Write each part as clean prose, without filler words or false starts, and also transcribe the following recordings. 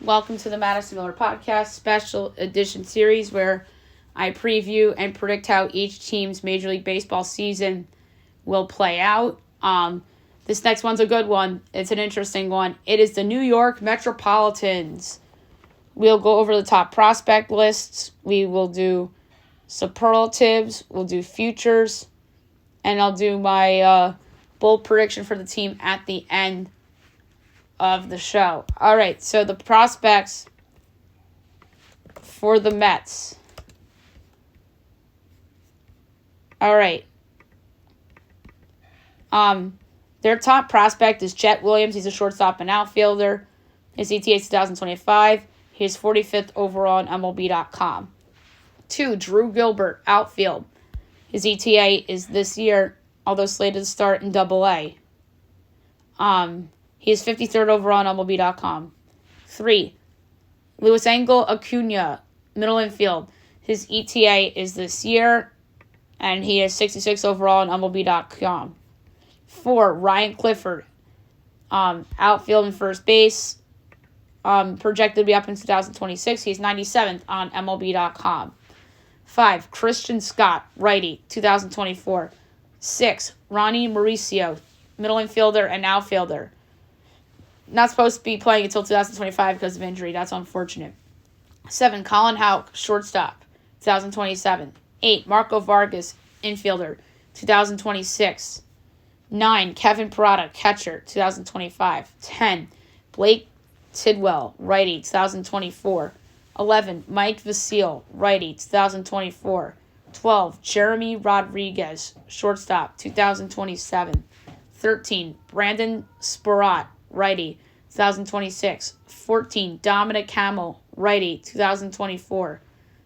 Welcome to the Madison Miller Podcast Special Edition Series where I preview and predict how each team's Major League Baseball season will play out. This next one's a good one. It's an interesting one. It is the New York Metropolitans. We'll go over the top prospect lists. We will do superlatives. We'll do futures. And I'll do my bold prediction for the team at the end of the show. All right, so the prospects for the Mets. All right. Their top prospect is Chet Williams. He's a shortstop and outfielder. His ETA is 2025. He is 45th overall on MLB.com. 2, Drew Gilbert, outfield. His ETA is this year, although slated to start in AA. He is 53rd overall on MLB.com. 3, Luis Angel Acuna, middle infield. His ETA is this year, and he is 66th overall on MLB.com. 4, Ryan Clifford, outfield and first base. Projected to be up in 2026. He's 97th on MLB.com. 5, Christian Scott, righty, 2024. 6, Ronnie Mauricio, middle infielder and outfielder. Not supposed to be playing until 2025 because of injury. That's unfortunate. 7, Colin Houck, shortstop, 2027. 8, Marco Vargas, infielder, 2026. 9, Kevin Parada, catcher, 2025. 10, Blake Tidwell, righty, 2024. 11, Mike Vasile, righty, 2024. 12, Jeremy Rodriguez, shortstop, 2027. 13, Brandon Sparrott, righty, 2026. 14, Dominic Hamill, righty, 2024.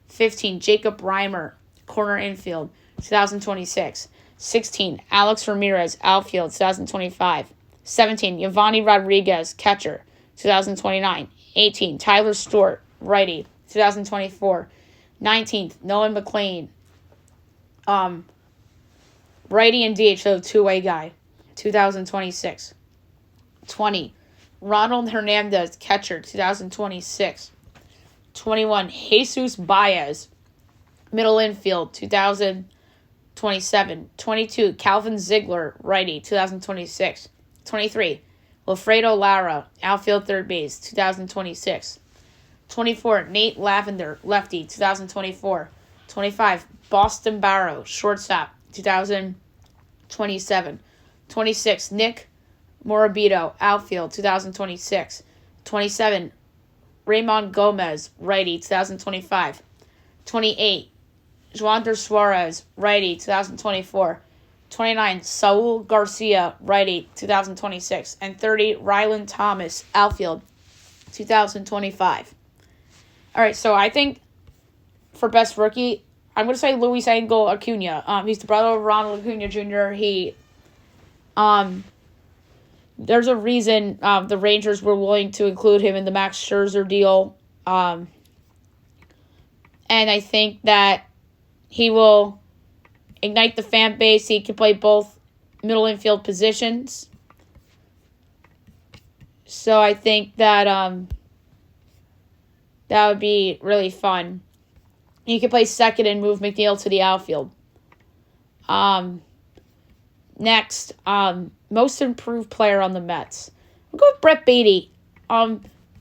15, Jacob Reimer, corner infield, 2026. 16, Alex Ramirez, outfield, 2025. 17, Giovanni Rodriguez, catcher, 2029. 18, Tyler Stewart, righty, 2024. 19th, Nolan McLean, righty and DH, so two-way guy, 2026. 20, Ronald Hernandez, catcher, 2026. 21, Jesus Baez, middle infield, 2027. 22, Calvin Ziegler, righty, 2026. 23, Wilfredo Lara, outfield third base, 2026. 24, Nate Lavender, lefty, 2024. 25, Boston Barrow, shortstop, 2027. 26, Nick Morabito, outfield, 2026. 27, Raymond Gomez, righty, 2025. 28, Joander Suarez, righty, 2024. 29, Saul Garcia, righty, 2026. And 30, Rylan Thomas, outfield, 2025. All right, so I think for best rookie, I'm going to say Luis Angel Acuna. He's the brother of Ronald Acuna Jr. There's a reason the Rangers were willing to include him in the Max Scherzer deal. And I think that he will ignite the fan base. He can play both middle infield positions. So I think that that would be really fun. He can play second and move McNeil to the outfield. Next, most improved player on the Mets. I'll go with Brett Beatty.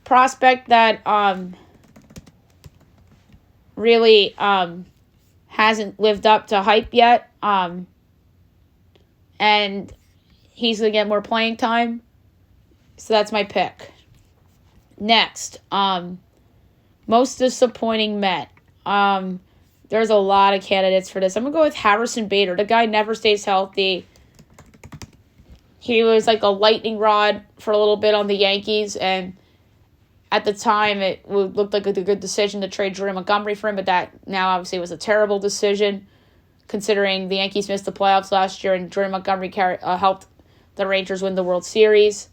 Prospect that really hasn't lived up to hype yet. And he's going to get more playing time. So that's my pick. Next, most disappointing Met. There's a lot of candidates for this. I'm going to go with Harrison Bader. The guy never stays healthy. He was like a lightning rod for a little bit on the Yankees, and at the time it looked like a good decision to trade Jordan Montgomery for him, but that now obviously was a terrible decision considering the Yankees missed the playoffs last year and Jordan Montgomery helped the Rangers win the World Series.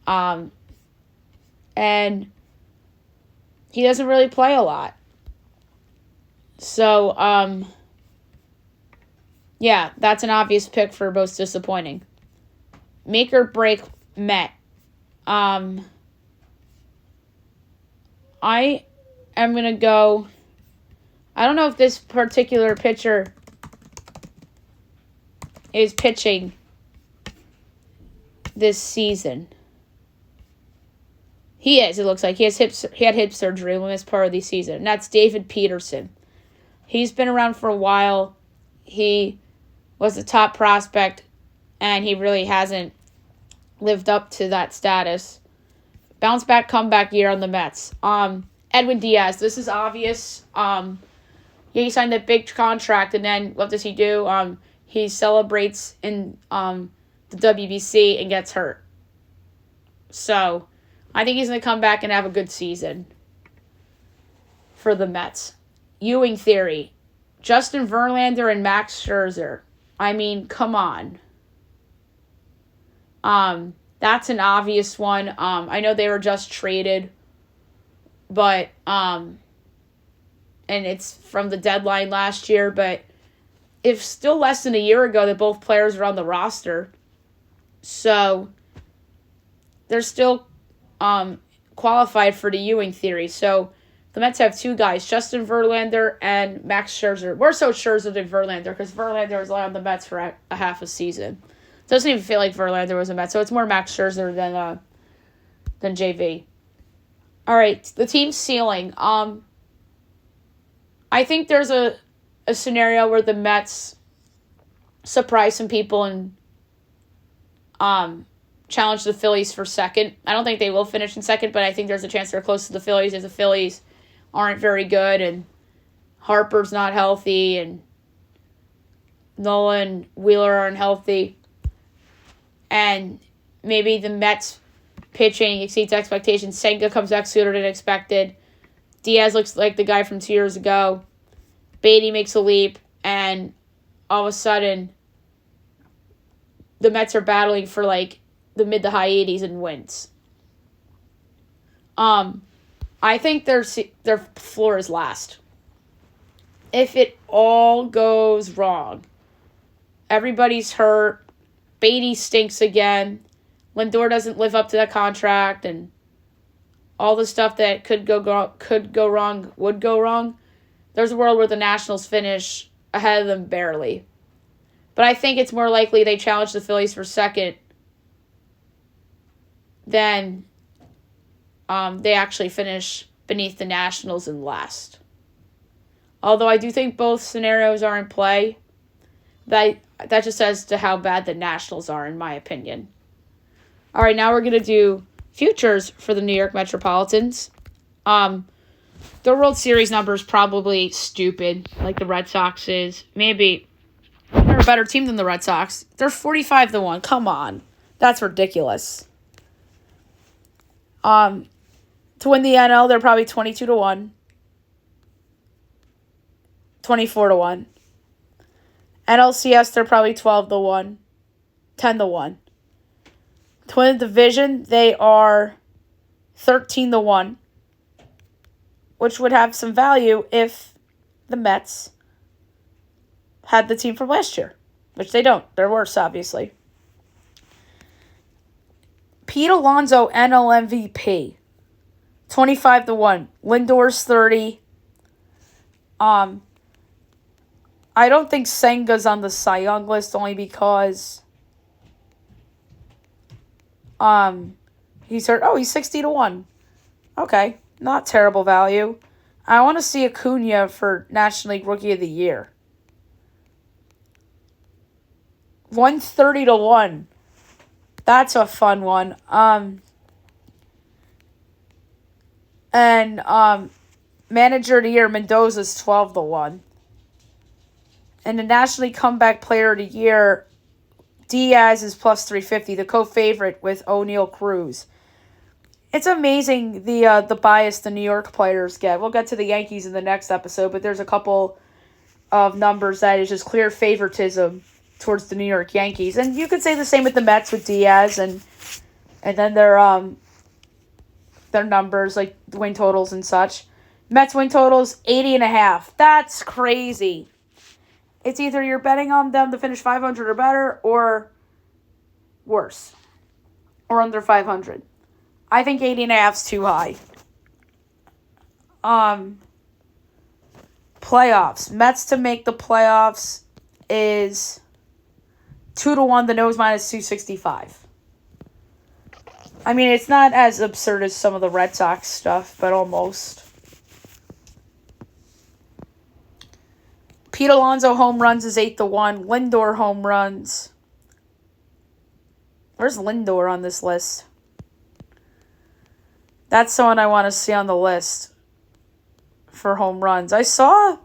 And he doesn't really play a lot. So, yeah, that's an obvious pick for most disappointing. Make or break Met. I am going to go. I don't know if this particular pitcher is pitching this season. He is, it looks like. He had hip surgery and missed part of the season. And that's David Peterson. He's been around for a while. He was a top prospect, and he really hasn't lived up to that status. Bounce back, comeback year on the Mets. Edwin Diaz, this is obvious. He signed that big contract, and then what does he do? He celebrates in the WBC and gets hurt. So, I think he's going to come back and have a good season for the Mets. Ewing theory. Justin Verlander and Max Scherzer. I mean, come on. That's an obvious one. I know they were just traded, but and it's from the deadline last year, but it's still less than a year ago that both players were on the roster. So they're still qualified for the Ewing theory. So the Mets have two guys, Justin Verlander and Max Scherzer. More so Scherzer than Verlander, because Verlander was on the Mets for a half a season. Doesn't even feel like Verlander was a Met, so it's more Max Scherzer than JV. All right, the team ceiling. I think there's a scenario where the Mets surprise some people and challenge the Phillies for second. I don't think they will finish in second, but I think there's a chance they're close to the Phillies if the Phillies aren't very good and Harper's not healthy and Nolan, Wheeler aren't healthy. And maybe the Mets pitching exceeds expectations. Senga comes back sooner than expected. Diaz looks like the guy from 2 years ago. Beatty makes a leap, and all of a sudden, the Mets are battling for like the mid to high 80s in wins. I think their floor is last. If it all goes wrong, everybody's hurt. Beatty stinks again. Lindor doesn't live up to that contract, and all the stuff that would go wrong. There's a world where the Nationals finish ahead of them barely. But I think it's more likely they challenge the Phillies for second than they actually finish beneath the Nationals in last. Although I do think both scenarios are in play, that just says to how bad the Nationals are, in my opinion. All right, now we're going to do futures for the New York Metropolitans. Their World Series number is probably stupid, like the Red Sox is. Maybe they're a better team than the Red Sox. They're 45-1. Come on. That's ridiculous. To win the NL, they're probably 22-1. 24-1. NLCS, they're probably 12-1. 10-1. To win the division, they are 13-1. Which would have some value if the Mets had the team from last year. Which they don't. They're worse, obviously. Pete Alonso, NL MVP. 25-1. Lindor's 30. I don't think Senga's on the Cy Young list only because he's hurt. Oh, he's 60-1. Okay, not terrible value. I want to see Acuna for National League Rookie of the Year. 130-1. That's a fun one. Manager of the Year, Mendoza's 12-1. And the National League Comeback Player of the Year, Diaz is plus 350, the co-favorite with O'Neal Cruz. It's amazing the bias the New York players get. We'll get to the Yankees in the next episode, but there's a couple of numbers that is just clear favoritism towards the New York Yankees. And you could say the same with the Mets with Diaz and then their numbers, like the win totals and such. Mets win totals, 80.5. That's crazy. It's either you're betting on them to finish 500 or better or worse. Or under 500. I think 80.5 is too high. Playoffs. Mets to make the playoffs is 2-1. The nose minus 265. I mean, it's not as absurd as some of the Red Sox stuff, but almost. Pete Alonso home runs is 8-1. Lindor home runs. Where's Lindor on this list? That's someone I want to see on the list for home runs. I saw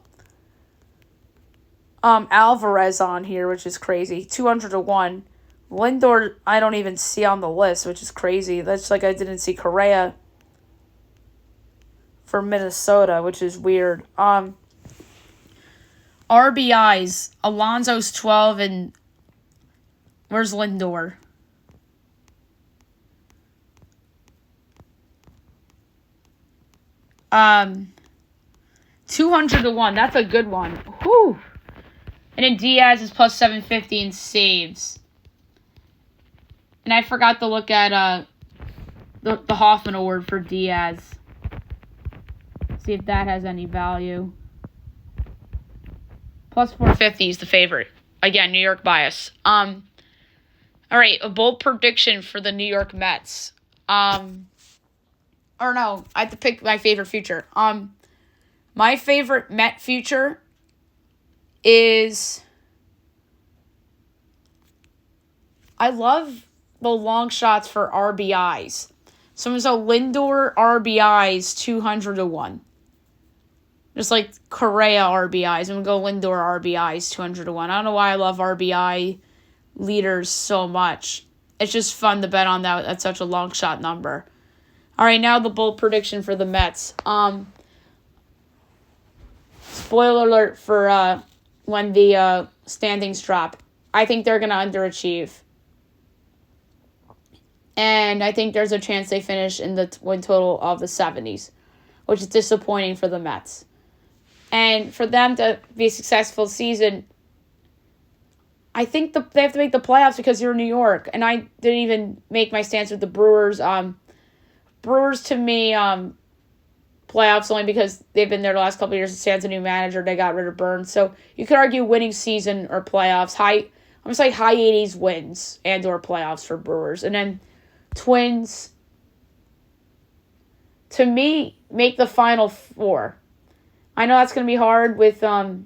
Alvarez on here, which is crazy. 200-1. Lindor, I don't even see on the list, which is crazy. That's like I didn't see Correa for Minnesota, which is weird. RBIs. Alonso's 12 and where's Lindor? Um, 200-1. That's a good one. Whew. And then Diaz is plus 750 in saves. And I forgot to look at the Hoffman Award for Diaz. See if that has any value. Plus 450 is the favorite. Again, New York bias. All right, a bold prediction for the New York Mets. Or no, I have to pick my favorite future. My favorite Met future is I love the long shots for RBIs. So I'm going to go Lindor RBIs 200-1. Just like Correa RBIs. I'm going to go Lindor RBIs 200-1. I don't know why I love RBI leaders so much. It's just fun to bet on that at such a long shot number. All right, now the bold prediction for the Mets. Spoiler alert for when the standings drop. I think they're going to underachieve. And I think there's a chance they finish in the win total of the 70s, which is disappointing for the Mets. And for them to be a successful season, I think they have to make the playoffs because you're in New York. And I didn't even make my stance with the Brewers. Brewers, to me, playoffs only because they've been there the last couple of years. Sans a new manager, they got rid of Burns. So you could argue winning season or playoffs. I'm going to say high 80s wins and or playoffs for Brewers. And then Twins, to me, make the Final Four. I know that's going to be hard with the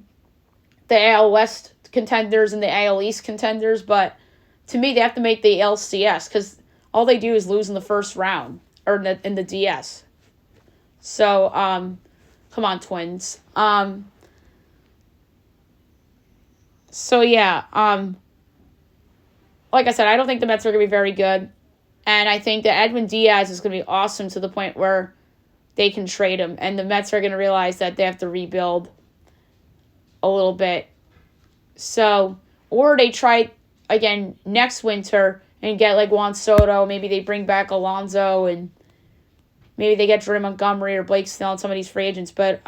AL West contenders and the AL East contenders, but to me, they have to make the LCS because all they do is lose in the first round or in the DS. So, come on, Twins. So, yeah. Like I said, I don't think the Mets are going to be very good. And I think that Edwin Diaz is going to be awesome to the point where they can trade him. And the Mets are going to realize that they have to rebuild a little bit. So, or they try again next winter and get like Juan Soto. Maybe they bring back Alonso and maybe they get Jordan Montgomery or Blake Snell and some of these free agents. But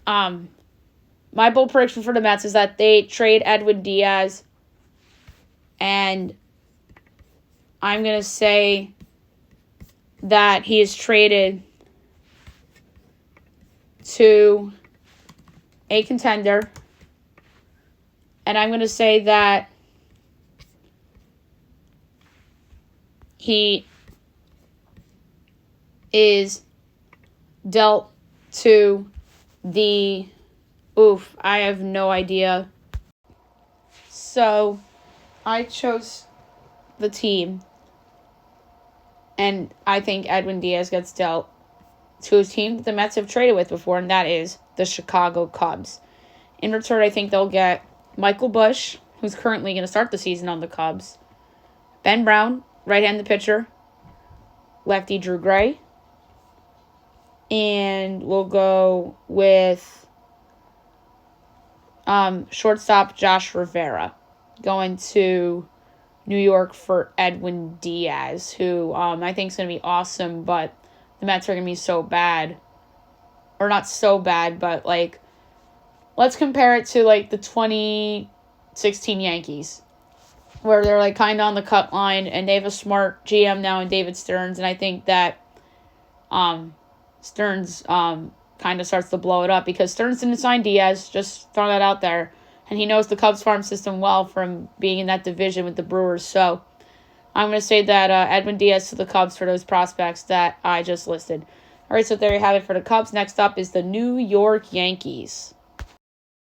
my bold prediction for the Mets is that they trade Edwin Diaz, and I'm going to say that he is traded to a contender, and I'm going to say that he is dealt to the... I have no idea. So, I chose the team. And I think Edwin Diaz gets dealt to a team that the Mets have traded with before, and that is the Chicago Cubs. In return, I think they'll get Michael Busch, who's currently going to start the season on the Cubs. Ben Brown, right-handed pitcher. Lefty Drew Gray. And we'll go with shortstop Josh Rivera going to New York for Edwin Diaz, who I think is going to be awesome, but the Mets are going to be so bad. Or not so bad, but like, let's compare it to like the 2016 Yankees. where they're like kind of on the cut line, and they have a smart GM now in David Stearns, and I think that Stearns kind of starts to blow it up because Stearns didn't sign Diaz, just throwing that out there, and he knows the Cubs farm system well from being in that division with the Brewers. So I'm going to say that Edwin Diaz to the Cubs for those prospects that I just listed. All right, so there you have it for the Cubs. Next up is the New York Yankees.